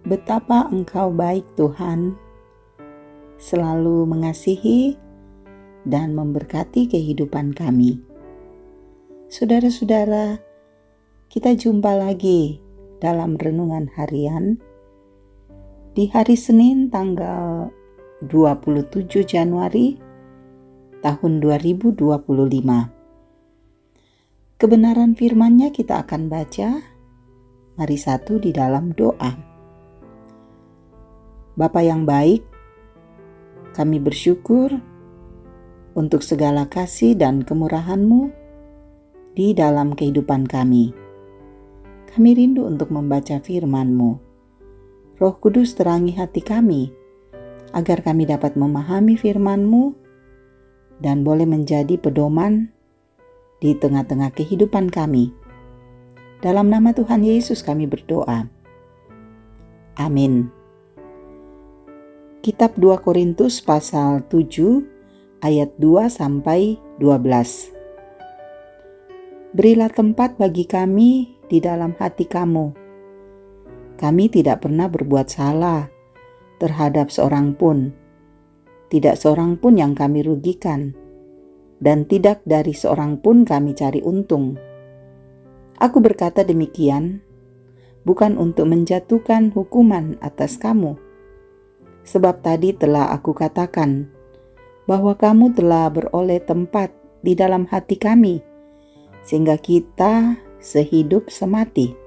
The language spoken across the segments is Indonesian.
Betapa Engkau baik Tuhan, selalu mengasihi dan memberkati kehidupan kami. Saudara-saudara, kita jumpa lagi dalam renungan harian di hari Senin tanggal 27 Januari tahun 2025. Kebenaran firman-Nya kita akan baca. Mari satu di dalam doa. Bapa yang baik, kami bersyukur untuk segala kasih dan kemurahan-Mu di dalam kehidupan kami. Kami rindu untuk membaca firman-Mu. Roh Kudus terangi hati kami, agar kami dapat memahami firman-Mu dan boleh menjadi pedoman di tengah-tengah kehidupan kami. Dalam nama Tuhan Yesus kami berdoa. Amin. Kitab 2 Korintus pasal 7 ayat 2-12. Berilah tempat bagi kami di dalam hati kamu. Kami tidak pernah berbuat salah terhadap seorang pun. Tidak seorang pun yang kami rugikan, dan tidak dari seorang pun kami cari untung. Aku berkata demikian, bukan untuk menjatuhkan hukuman atas kamu. Sebab tadi telah aku katakan bahwa kamu telah beroleh tempat di dalam hati kami, sehingga kita sehidup semati.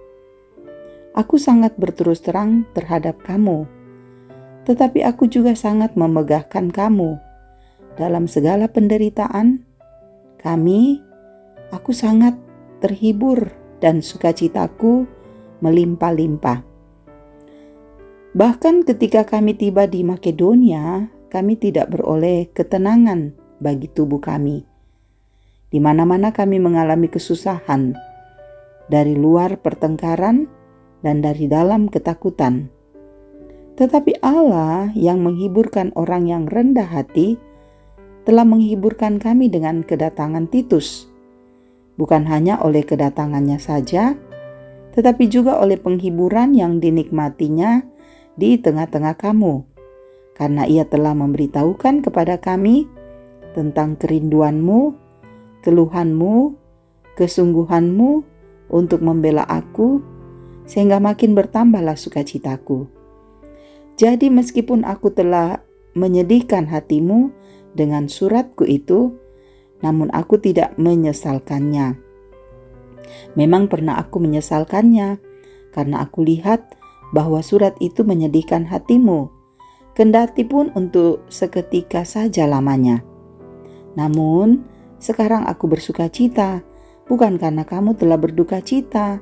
Aku sangat berterus terang terhadap kamu, tetapi aku juga sangat memegahkan kamu dalam segala penderitaan kami. Aku sangat terhibur dan sukacitaku melimpah-limpah. Bahkan ketika kami tiba di Makedonia, kami tidak beroleh ketenangan bagi tubuh kami. Di mana-mana kami mengalami kesusahan, dari luar pertengkaran dan dari dalam ketakutan. Tetapi Allah yang menghiburkan orang yang rendah hati, telah menghiburkan kami dengan kedatangan Titus. Bukan hanya oleh kedatangannya saja, tetapi juga oleh penghiburan yang dinikmatinya di tengah-tengah kamu, karena ia telah memberitahukan kepada kami tentang kerinduanmu, keluhanmu, kesungguhanmu untuk membela aku, sehingga makin bertambahlah sukacitaku. Jadi meskipun aku telah menyedihkan hatimu dengan suratku itu, namun aku tidak menyesalkannya. Memang pernah aku menyesalkannya, karena aku lihat bahwa surat itu menyedihkan hatimu, kendati pun untuk seketika saja lamanya. Namun, sekarang aku bersuka cita, bukan karena kamu telah berduka cita,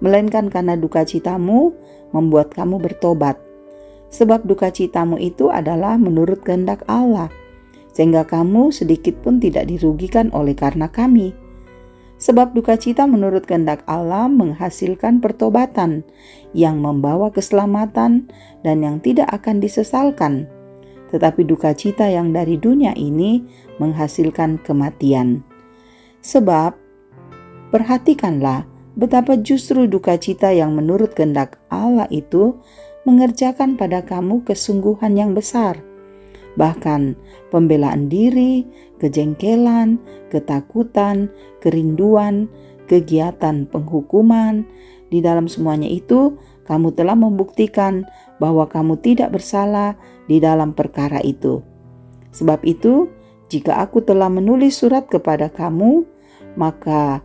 melainkan karena duka citamu membuat kamu bertobat. Sebab duka citamu itu adalah menurut kehendak Allah, sehingga kamu sedikit pun tidak dirugikan oleh karena kami. Sebab duka cita menurut kehendak Allah menghasilkan pertobatan yang membawa keselamatan dan yang tidak akan disesalkan. Tetapi duka cita yang dari dunia ini menghasilkan kematian. Sebab perhatikanlah betapa justru duka cita yang menurut kehendak Allah itu mengerjakan pada kamu kesungguhan yang besar. Bahkan pembelaan diri, kejengkelan, ketakutan, kerinduan, kegiatan penghukuman. Di dalam semuanya itu, kamu telah membuktikan bahwa kamu tidak bersalah di dalam perkara itu. Sebab itu, jika aku telah menulis surat kepada kamu, maka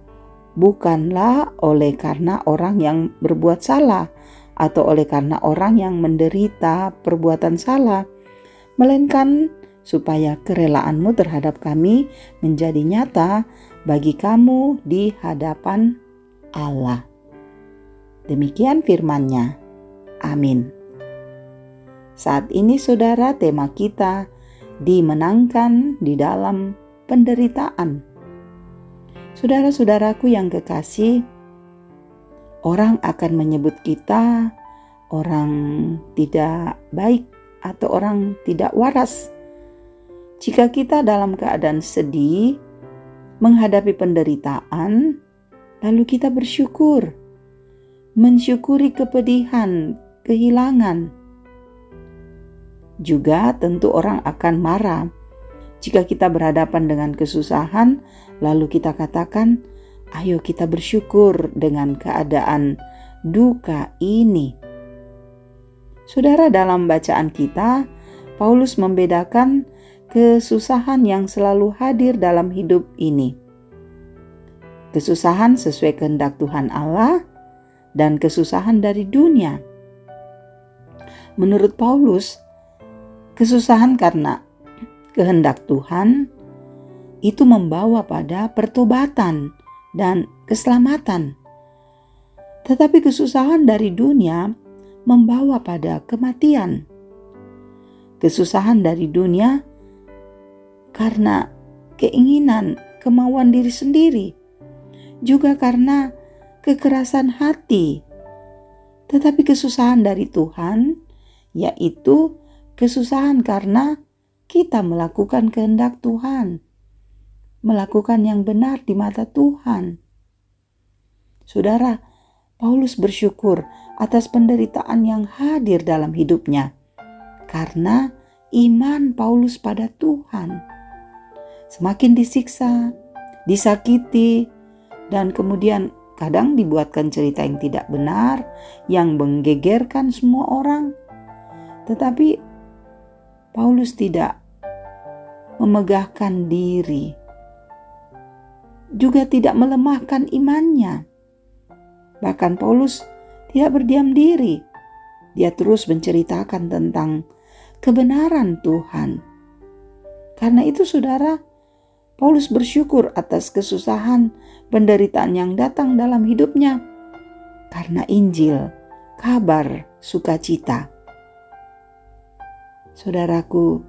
bukanlah oleh karena orang yang berbuat salah atau oleh karena orang yang menderita perbuatan salah, melainkan supaya kerelaanmu terhadap kami menjadi nyata bagi kamu di hadapan Allah. Demikian firman-Nya. Amin. Saat ini saudara, tema kita dimenangkan di dalam penderitaan. Saudara-saudaraku yang kekasih, orang akan menyebut kita orang tidak baik atau orang tidak waras. Jika kita dalam keadaan sedih, menghadapi penderitaan, lalu kita bersyukur, mensyukuri kepedihan kehilangan. Juga tentu orang akan marah jika kita berhadapan dengan kesusahan, lalu kita katakan, ayo kita bersyukur dengan keadaan duka ini. Saudara, dalam bacaan kita, Paulus membedakan kesusahan yang selalu hadir dalam hidup ini. Kesusahan sesuai kehendak Tuhan Allah dan kesusahan dari dunia. Menurut Paulus, kesusahan karena kehendak Tuhan itu membawa pada pertobatan dan keselamatan. Tetapi kesusahan dari dunia membawa pada kematian. Kesusahan dari dunia karena keinginan, kemauan diri sendiri, juga karena kekerasan hati. Tetapi kesusahan dari Tuhan, yaitu kesusahan karena kita melakukan kehendak Tuhan, melakukan yang benar di mata Tuhan. Saudara, Paulus bersyukur atas penderitaan yang hadir dalam hidupnya karena iman Paulus pada Tuhan. Semakin disiksa, disakiti, dan kemudian kadang dibuatkan cerita yang tidak benar, yang menggegerkan semua orang. Tetapi Paulus tidak memegahkan diri, juga tidak melemahkan imannya. Bahkan Paulus tidak berdiam diri. Dia terus menceritakan tentang kebenaran Tuhan. Karena itu saudara, Paulus bersyukur atas kesusahan, penderitaan yang datang dalam hidupnya. Karena Injil, kabar sukacita. Saudaraku,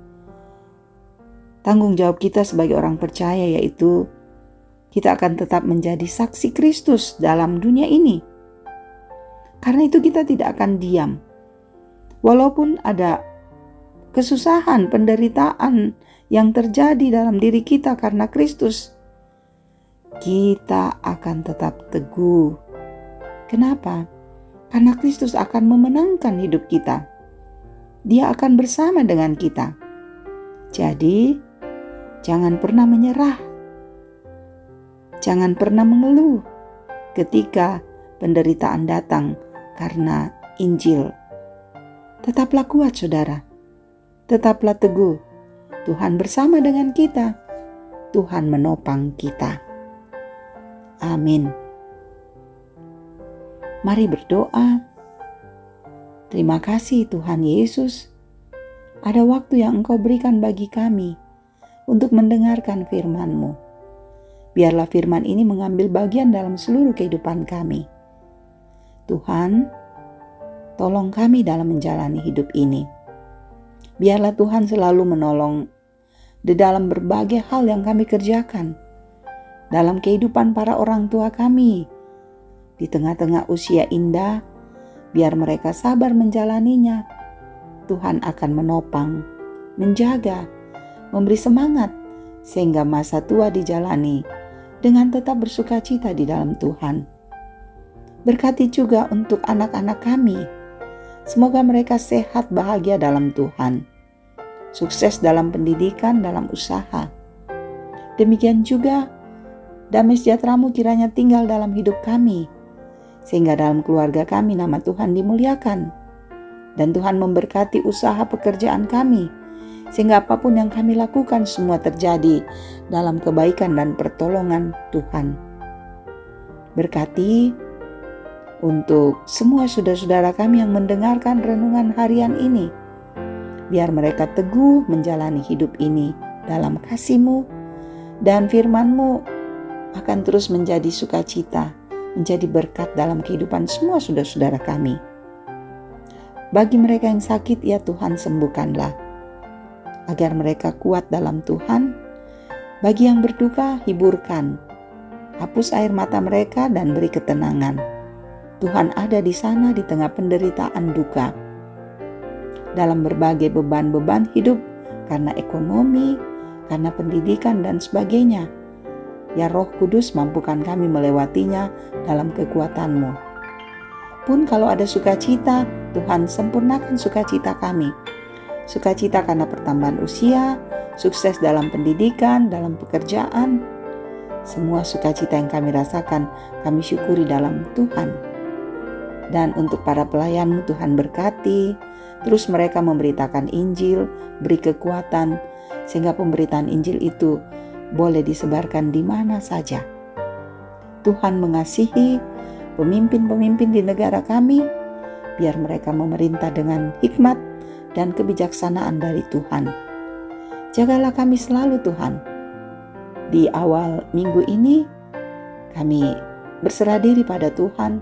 tanggung jawab kita sebagai orang percaya yaitu kita akan tetap menjadi saksi Kristus dalam dunia ini. Karena itu kita tidak akan diam. Walaupun ada kesusahan, penderitaan yang terjadi dalam diri kita karena Kristus, kita akan tetap teguh. Kenapa? Karena Kristus akan memenangkan hidup kita. Dia akan bersama dengan kita. Jadi, jangan pernah menyerah. Jangan pernah mengeluh ketika penderitaan datang karena Injil. Tetaplah kuat saudara. Tetaplah teguh. Tuhan bersama dengan kita. Tuhan menopang kita. Amin. Mari berdoa. Terima kasih Tuhan Yesus. Ada waktu yang Engkau berikan bagi kami untuk mendengarkan firman-Mu. Biarlah firman ini mengambil bagian dalam seluruh kehidupan kami. Tuhan, tolong kami dalam menjalani hidup ini. Biarlah Tuhan selalu menolong di dalam berbagai hal yang kami kerjakan. Dalam kehidupan para orang tua kami. Di tengah-tengah usia indah, biar mereka sabar menjalaninya. Tuhan akan menopang, menjaga, memberi semangat, sehingga masa tua dijalani dengan tetap bersuka cita di dalam Tuhan. Berkati juga untuk anak-anak kami. Semoga mereka sehat bahagia dalam Tuhan. Sukses dalam pendidikan, dalam usaha. Demikian juga damai sejahtera-Mu kiranya tinggal dalam hidup kami. Sehingga dalam keluarga kami nama Tuhan dimuliakan. Dan Tuhan memberkati usaha pekerjaan kami. Sehingga apapun yang kami lakukan semua terjadi dalam kebaikan dan pertolongan Tuhan. Berkati untuk semua saudara-saudara kami yang mendengarkan renungan harian ini. Biar mereka teguh menjalani hidup ini dalam kasih-Mu. Dan firman-Mu akan terus menjadi sukacita, menjadi berkat dalam kehidupan semua saudara-saudara kami. Bagi mereka yang sakit, ya Tuhan sembuhkanlah. Agar mereka kuat dalam Tuhan. Bagi yang berduka, hiburkan. Hapus air mata mereka dan beri ketenangan. Tuhan ada di sana di tengah penderitaan duka. Dalam berbagai beban-beban hidup karena ekonomi, karena pendidikan dan sebagainya. Ya Roh Kudus, mampukan kami melewatinya dalam kekuatan-Mu. Pun kalau ada sukacita, Tuhan sempurnakan sukacita kami. Sukacita karena pertambahan usia, sukses dalam pendidikan, dalam pekerjaan. Semua sukacita yang kami rasakan, kami syukuri dalam Tuhan. Dan untuk para pelayan, Tuhan berkati, terus mereka memberitakan Injil, beri kekuatan, sehingga pemberitaan Injil itu boleh disebarkan di mana saja. Tuhan mengasihi pemimpin-pemimpin di negara kami, biar mereka memerintah dengan hikmat dan kebijaksanaan dari Tuhan. Jagalah kami selalu Tuhan. Di awal minggu ini, kami berserah diri pada Tuhan.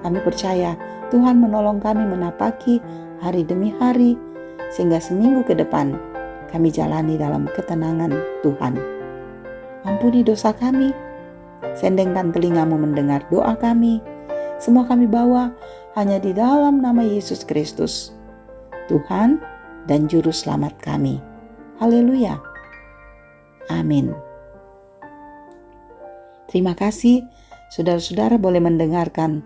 Kami percaya Tuhan menolong kami menapaki hari demi hari, sehingga seminggu ke depan kami jalani dalam ketenangan Tuhan. Ampuni dosa kami, sendengkan telingamu mendengar doa kami. Semua kami bawa hanya di dalam nama Yesus Kristus, Tuhan dan Juru Selamat kami. Haleluya. Amin. Terima kasih saudara-saudara boleh mendengarkan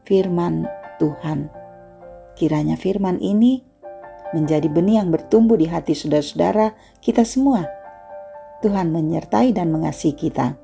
firman Tuhan. Kiranya firman ini menjadi benih yang bertumbuh di hati saudara-saudara kita semua. Tuhan menyertai dan mengasihi kita.